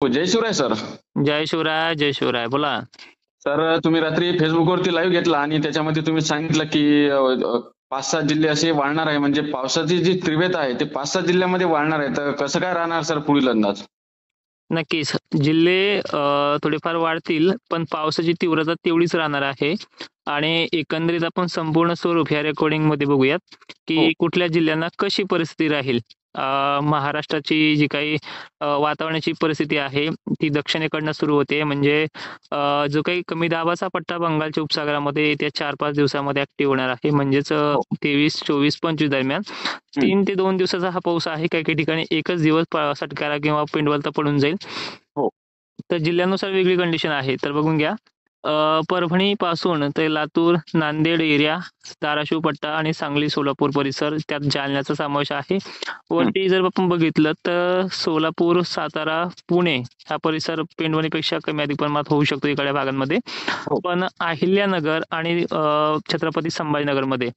जय Shivray sir. जय शिवराय जय शिवराय. बोला. Sir तुम्ही रात्री फेसबुकवरती लाईव्ह घेतला आणि त्याच्यामध्ये तुम्ही सांगितलं की 5-7 जिल्हे असे वाढणार आहे, म्हणजे पावसाची जी तीव्रता आहे ते 5-7 जिल्ह्यामध्ये वाढणार आहे. तर कसं काय राहणार सर पुढील अंदाज? नक्कीच जिल्हे थोडेफार वाढतील, पण पावसाची तीव्रता तेवढीच राहणार आहे. आणि एकंदरीत आपण संपूर्ण स्वरूप ह्या रेकॉर्डिंग मध्ये बघूयात हो. की कुठल्या जिल्ह्यांना कशी परिस्थिती राहील. महाराष्ट्राची जी काही वातावरणाची परिस्थिती आहे ती दक्षिणेकडनं सुरू होते. म्हणजे जो काही कमी दाबाचा पट्टा बंगालच्या उपसागरामध्ये येत्या 4-5 दिवसामध्ये ऍक्टिव्ह होणार आहे. म्हणजेच हो. 23, 24, 25 दरम्यान 3 ते 2 दिवसाचा हा पाऊस आहे. काही काही ठिकाणी एकच दिवस सटकारा किंवा पेंडवलता पडून जाईल. हो. तर जिल्ह्यानुसार वेगळी कंडिशन आहे. तर बघून घ्या. परभणी पासून ते लातूर, नांदेड एरिया, धाराशिव पट्टा आणि सांगली, सोलापूर परिसर, त्यात जालन्याचा समावेश आहे. वरती जर आपण बघितलं तर सोलापूर, सातारा, पुणे हा परिसर पेंडवणीपेक्षा कमी अधिक प्रमाणात होऊ शकतो इकडच्या भागांमध्ये. हो. पण अहिल्यानगर आणि छत्रपती संभाजीनगरमध्ये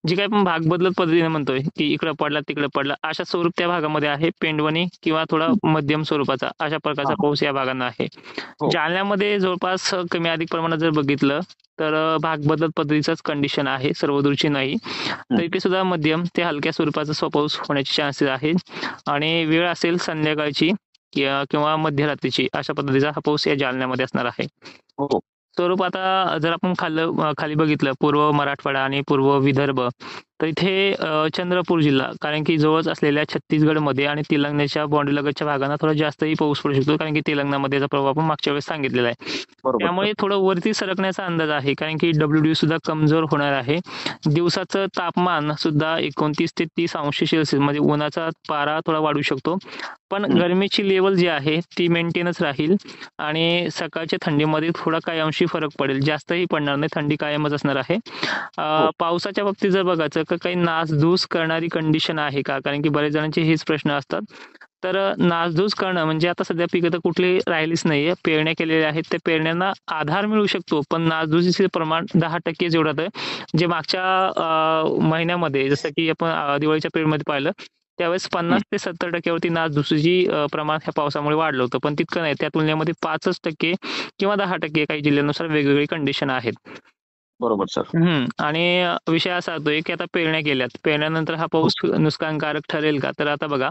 जी काही आपण भाग बदलत पद्धतीने म्हणतोय की इकडं पडला तिकडे पडला, अशा स्वरूप त्या भागामध्ये आहे. पेंडवणी किंवा थोडा मध्यम स्वरूपाचा अशा प्रकारचा पाऊस या भागांना आहे. हो. जालन्यामध्ये जवळपास कमी अधिक प्रमाणात जर बघितलं तर भाग बदलत पद्धतीचाच कंडिशन आहे, सर्वदूरची नाही. तर इथे सुद्धा मध्यम ते हलक्या स्वरूपाचा पाऊस होण्याचे चान्सेस आहेत. आणि वेळ असेल संध्याकाळची किंवा मध्यरात्रीची, अशा पद्धतीचा हा पाऊस या जालन्यामध्ये असणार आहे. हो. स्वरूप आता जर आपण खाली बघितलं पूर्व मराठवाडा आणि पूर्व विदर्भ, तर इथे चंद्रपूर जिल्हा, कारण की जवळच असलेल्या छत्तीसगडमध्ये आणि तेलंगणाच्या बाँड्रीलगतच्या भागांना थोडा जास्तही पाऊस पडू शकतो, कारण की तेलंगणामध्ये याचा प्रभाव आपण मागच्या वेळेस सांगितलेला आहे. बरोबर. त्यामुळे थोडं वरती सरकण्याचा अंदाज आहे, कारण की डब्ल्यूडी सुद्धा कमजोर होणार आहे. दिवसाचं तापमान सुद्धा 29 ते 30 अंश सेल्सिअस म्हणजे उन्हाचा पारा थोडा वाढू शकतो. पण गरमीची लेवल जी आहे ती मेंटेनच राहील. आणि सकाळच्या थंडीमध्ये थोडा काही अंशी फरक पडेल, जास्तही पडणार नाही, थंडी कायमच असणार आहे. पावसाच्या बाबतीत जर बघायचं तर काही नासधूस करणारी कंडिशन आहे का, कारण की बरेच जणांचे हेच प्रश्न असतात. तर नासधूस करणं म्हणजे आता सध्या पिकं तर कुठली राहिलीच नाहीये, पेरण्या केलेल्या आहेत, त्या पेरण्यांना आधार मिळू शकतो, पण नासधुसीचे प्रमाण 10% एवढं आहे. जे मागच्या महिन्यामध्ये जसं की आपण दिवाळीच्या पिरियडमध्ये पाहिलं त्यावेळेस 50 ते 70% नासधुसीची प्रमाण ह्या पावसामुळे वाढलं होतं, पण तितकं नाही. त्या तुलनेमध्ये 5% किंवा 10% काही जिल्ह्यानुसार वेगवेगळी कंडिशन आहेत. बरोबर सर. आणि विषय असा होतोय की आता पेरण्या केल्यात, पेरण्यानंतर हा पाऊस नुकसानकारक ठरेल का? तर आता बघा,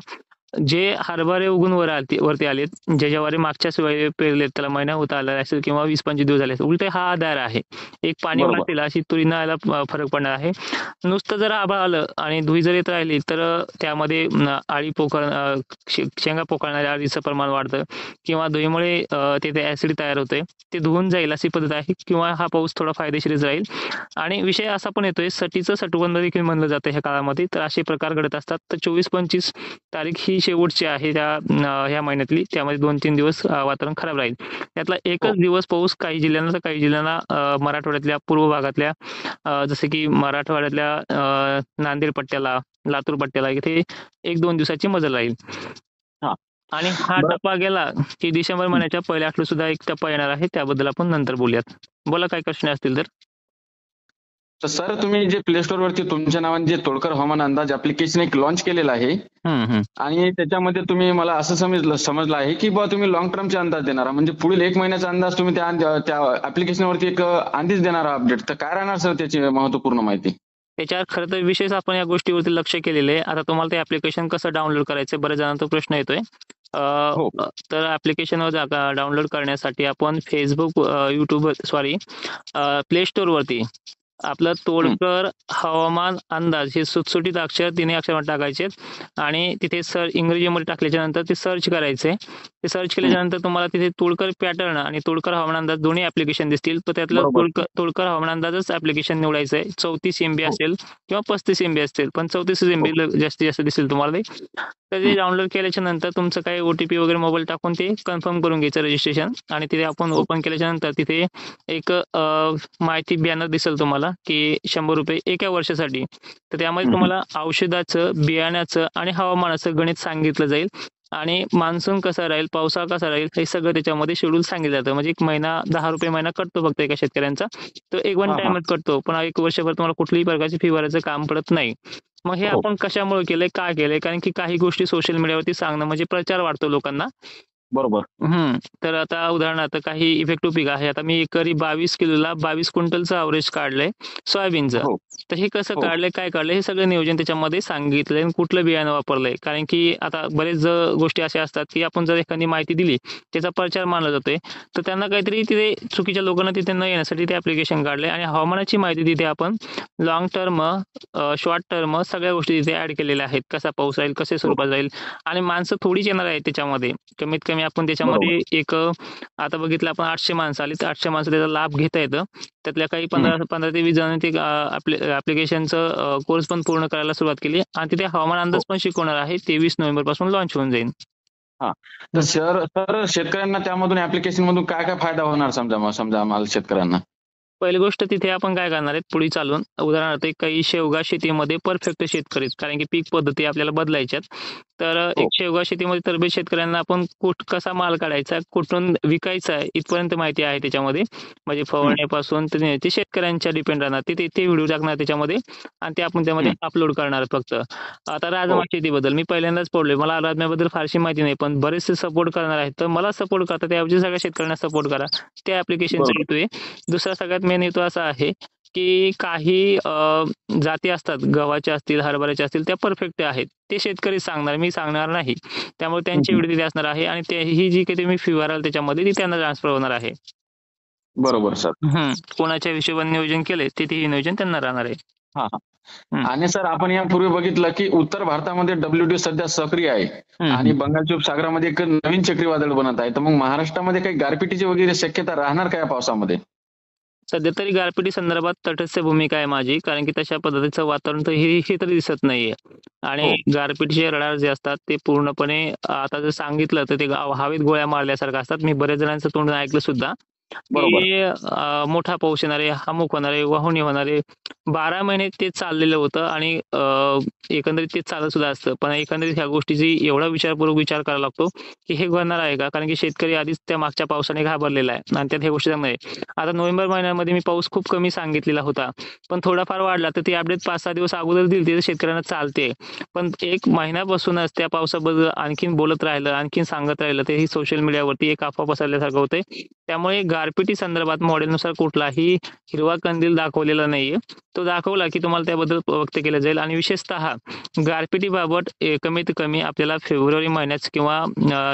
जे हरभरे उगून वरती आलेत, जे ज्वारी मागच्याच वेळी पेरलेत त्याला महिना होत आला असेल किंवा 20-25 दिवस झाले असेल, उलट हा आधार आहे. एक पाणी बरोबर. वाढतील अशी तुरीनं याला फरक पडणार आहे. नुसतं जर आभाळ आलं आणि धुई जर येत राहिली तर त्यामध्ये आळी शेंगा पोकळणाऱ्या अळीचं प्रमाण वाढतं, किंवा धुईमुळे तिथे ऍसिड तयार होते, ते धुवून जाईल अशी पद्धत आहे. किंवा हा पाऊस थोडा फायदेशीरच राहील. आणि विषय असा पण येतोय, सटीचं सटवंद देखील म्हणलं जातं ह्या काळामध्ये, तर असे प्रकार घडत असतात. तर 24-25 तारीख ही शेवटची आहे ह्या महिन्यातली, त्यामध्ये 2-3 दिवस वातावरण खराब राहील. त्यातला एकच दिवस पाऊस काही जिल्ह्यांना, तर काही जिल्ह्यांना मराठवाड्यातल्या पूर्व भागातल्या जसे की मराठवाड्यातल्या नांदेड पट्ट्याला, लातूर पट्ट्याला इथे 1-2 दिवसाची मजल राहील. आणि हा टप्पा गेला की डिसेंबर महिन्याच्या पहिल्या आठवड्यात सुद्धा एक टप्पा येणार आहे, त्याबद्दल आपण नंतर बोलूयात. बोला, काय प्रश्न असतील तर. तर सर तुम्ही जे प्ले स्टोर वरती तुमच्या नावाने जे तोडकर हवामान अंदाज ऍप्लिकेशन एक लॉन्च केलेलं आहे, आणि त्याच्यामध्ये तुम्ही मला असं समजलं आहे की बुवा तुम्ही लॉंग टर्मचे अंदाज देणार, म्हणजे पुढील 1 महिन्याचा अंदाज तुम्ही त्या ऍप्लिकेशन वरती एक आधीच देणार अपडेट. तर काय राहणार सर त्याची महत्वपूर्ण माहिती? त्याच्यावर खरं तर विशेष आपण या गोष्टीवरती लक्ष केलेलं आहे. आता तुम्हाला ते ऍप्लिकेशन कसं डाउनलोड करायचं, बऱ्याच जणांचा प्रश्न येतोय. तर ऍप्लिकेशनवर डाउनलोड करण्यासाठी आपण फेसबुक, युट्यूब, प्ले स्टोर वरती आपलं तोडकर हवामान अंदाज हे सुटसुटीत अक्षर 3 अक्षर टाकायचे, आणि तिथे इंग्रजीमध्ये टाकल्याच्या नंतर ते सर्च करायचे. ते सर्च केल्याच्या नंतर तुम्हाला तिथे तोडकर पॅटर्न आणि तोडकर हवामान अंदाज दोन्ही ऍप्लिकेशन दिसतील. तर त्यातलं तोडकर हवामान अंदाजच ऍप्लिकेशन निवडायचं आहे. 34 MB असेल किंवा 35 MB असेल, पण 34 MB जास्तीत जास्त दिसेल तुम्हाला. तर ते डाउनलोड केल्याच्या नंतर तुमचं काही OTP वगैरे मोबाईल टाकून ते कन्फर्म करून घ्यायचं रजिस्ट्रेशन. आणि तिथे आपण ओपन केल्याच्या नंतर तिथे एक माहिती बॅनर दिसेल तुम्हाला की ₹100 एका वर्षासाठी. तर त्यामध्ये तुम्हाला औषधाचं, बियाण्याचं आणि हवामानाचं गणित सांगितलं जाईल, आणि मान्सून कसा राहील, पावसाळा कसा राहील, हे सगळं त्याच्यामध्ये शेड्यूल सांगितलं जातं. म्हणजे एक महिना ₹10 महिना कटतो फक्त एका शेतकऱ्यांचा, तो एक वन टाइमच कटतो, पण 1 वर्षभर तुम्हाला कुठल्याही प्रकारची फी भरायचं काम पडत नाही. मग हे आपण कशामुळे केलंय, काय केलंय, कारण की काही गोष्टी सोशल मीडियावरती सांगणं म्हणजे प्रचार वाढतो लोकांना, बरोबर. तर आता उदाहरणार्थ काही इफेक्टिव्ह पीक आहे. आता मी एकरी 22 किलोला 22 क्विंटलचं अवरेज काढलंय सोयाबीनचं. हो. तर हे कसं हो. काढलंय, काय काढलंय, हे सगळं नियोजन त्याच्यामध्ये सांगितलंय आणि कुठलं बियाणं वापरलंय. कारण की आता बरेच गोष्टी अशा असतात की आपण जर एखादी माहिती दिली, त्याचा प्रचार मानला जातोय, तर त्यांना काहीतरी तिथे चुकीच्या लोकांना तिथे न येण्यासाठी ते ॲप्लिकेशन काढलंय आणि हवामानाची माहिती तिथे आपण लाँग टर्म, शॉर्ट टर्म सगळ्या गोष्टी तिथे ॲड केलेल्या आहेत. कसा पाऊस राहील, कसे स्वरूपात राहील आणि माणसं थोडीच येणार आहेत त्याच्यामध्ये. कमीत कमी आपण त्याच्यामध्ये एक आता बघितलं आपण 800 माणसं आली, तर 800 माणसं त्याचा लाभ घेता येतं. त्यातल्या काही 15 ते 20 जणांनी ते ॲप्लिकेशनचं कोर्स पण पूर्ण करायला सुरुवात केली आणि तिथे हवामान अंदाज पण शिकवणार आहे. 23 नोव्हेंबर पासून लॉन्च होऊन जाईल. तर शेतकऱ्यांना त्यामधून ऍप्लिकेशन मधून काय काय फायदा होणार समजा आम्हाला शेतकऱ्यांना? पहिली गोष्ट तिथे आपण काय करणार आहे पुढे चालून, उदाहरणार्थ काही शेवगा शेतीमध्ये परफेक्ट शेतकरी, कारण की पीक पद्धती आपल्याला बदलायच्यात. तर एक शेवगा शेतीमध्ये तरबेज शेतकऱ्यांना आपण कसा माल काढायचा, कुठून विकायचा इथपर्यंत माहिती आहे त्याच्यामध्ये. म्हणजे फवारण्यापासून ते शेतकऱ्यांच्या डिपेंड राहणार. ते व्हिडिओ टाकणार त्याच्यामध्ये आणि ते आपण त्यामध्ये अपलोड करणार फक्त. आता राजमा शेतीबद्दल मी पहिल्यांदाच पडलोय, मला राजम्याबद्दल फारशी माहिती नाही, पण बरेचसे सपोर्ट करणार आहेत. तर मला सपोर्ट करतात त्याऐवजी सगळ्या शेतकऱ्यांना सपोर्ट करा, त्या ऍप्लिकेशनचा हेतू आहे. दुसरा सगळ्यात मेन हेतू असा आहे की काही जाती असतात, गव्हाच्या असतील, हरभऱ्याच्या असतील, त्या परफेक्ट आहेत. ते शेतकरी सांगणार, मी सांगणार नाही. त्यामुळे त्यांची व्हिडिओ तिथे असणार आहे आणि ही जी काही तुम्ही फी भराल त्याच्यामध्ये ती त्यांना ट्रान्सफर होणार आहे. बरोबर सर. कोणाच्या हिशोबाने नियोजन केले ते नियोजन त्यांना राहणार आहे. आणि सर आपण यापूर्वी बघितलं की उत्तर भारतामध्ये WTO सध्या सक्रिय आहे आणि बंगालच्या उपसागरामध्ये एक नवीन चक्रीवादळ बनत आहे. तर मग महाराष्ट्रामध्ये काही गारपिटीची वगैरे शक्यता राहणार का या पावसामध्ये? सध्या तरी गारपिटी संदर्भात तटस्थ भूमिका आहे माझी, कारण की तशा पद्धतीचं वातावरण तर हे तरी दिसत नाहीये. आणि गारपिटीचे रडार जे असतात ते पूर्णपणे आता जर सांगितलं तर ते हवेत गोळ्या मारल्यासारखं असतात. मी बऱ्याच जणांचं तोंडून ऐकलं सुद्धा की मोठा पाऊस येणारे, अमुक होणारे, वाहुणी होणारे. 12 महिने ते चाललेलं होतं आणि एकंदरीत ते चालत सुद्धा असतं. पण एकंदरीत ह्या गोष्टीची एवढा विचारपूर्वक विचार करावा लागतो की हे घडणार आहे का, कारण की शेतकरी आधीच त्या मागच्या पावसाने घाबरलेला आहे आणि त्यात ह्या गोष्टी चांगल्या आहे. आता नोव्हेंबर महिन्यामध्ये मी पाऊस खूप कमी सांगितलेला होता, पण थोडाफार वाढला, तर ती अपडेट 5-6 दिवस अगोदर दिली तर शेतकऱ्यांना चालते. पण एक महिन्यापासूनच त्या पावसाबद्दल आणखीन बोलत राहिलं, आणखीन सांगत राहिलं, तर ही सोशल मीडियावरती एक अफवा पसरल्यासारखं होतंय. त्यामुळे गारपिटी संदर्भात मॉडेलनुसार कुठलाही हिरवा कंदील दाखवलेला नाहीये. तो दाखवला की तुम्हाला त्याबद्दल व्यक्त केलं जाईल. आणि विशेषतः गारपिटीबाबत कमीत कमी आपल्याला फेब्रुवारी महिन्यात किंवा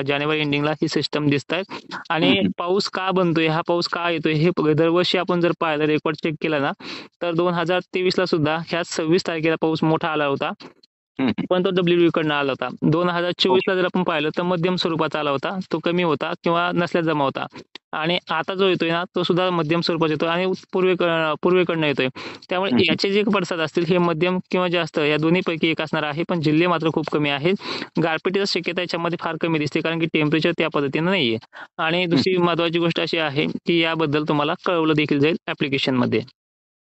जानेवारी एंडिंगला ही सिस्टम दिसत आहेत. आणि पाऊस का बनतोय, हा पाऊस का येतोय, हे दरवर्षी आपण जर पाहिलं, रेकॉर्ड चेक केला ना, तर 2023 ला सुद्धा ह्या 26 तारखेला पाऊस मोठा आला होता, पण तो WTO कडनं आला होता. 2024 ला जर आपण पाहिलं तर मध्यम स्वरूपाचा आला होता, तो कमी होता किंवा नसल्यास जमा होता. आणि आता जो येतोय ना, तो सुद्धा मध्यम स्वरूपात येतोय आणि पूर्वेकडनं येतोय. त्यामुळे याचे जे पडसाद असतील हे मध्यम किंवा जास्त या दोन्हीपैकी एक असणार आहे, पण जिल्हे मात्र खूप कमी आहेत. गारपिटीची शक्यता याच्यामध्ये फार कमी दिसते, कारण की टेम्परेचर त्या पद्धतीनं नाहीये. आणि दुसरी महत्वाची गोष्ट अशी आहे की याबद्दल तुम्हाला कळवलं देखील जाईल ऍप्लिकेशन मध्ये.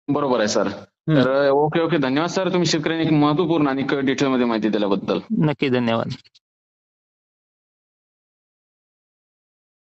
बरोबर आहे सर. तर ओके धन्यवाद सर, तुम्ही शेतकऱ्यांनी एक महत्वपूर्ण आणि डिटेल मध्ये माहिती दिल्याबद्दल. नक्की, धन्यवाद.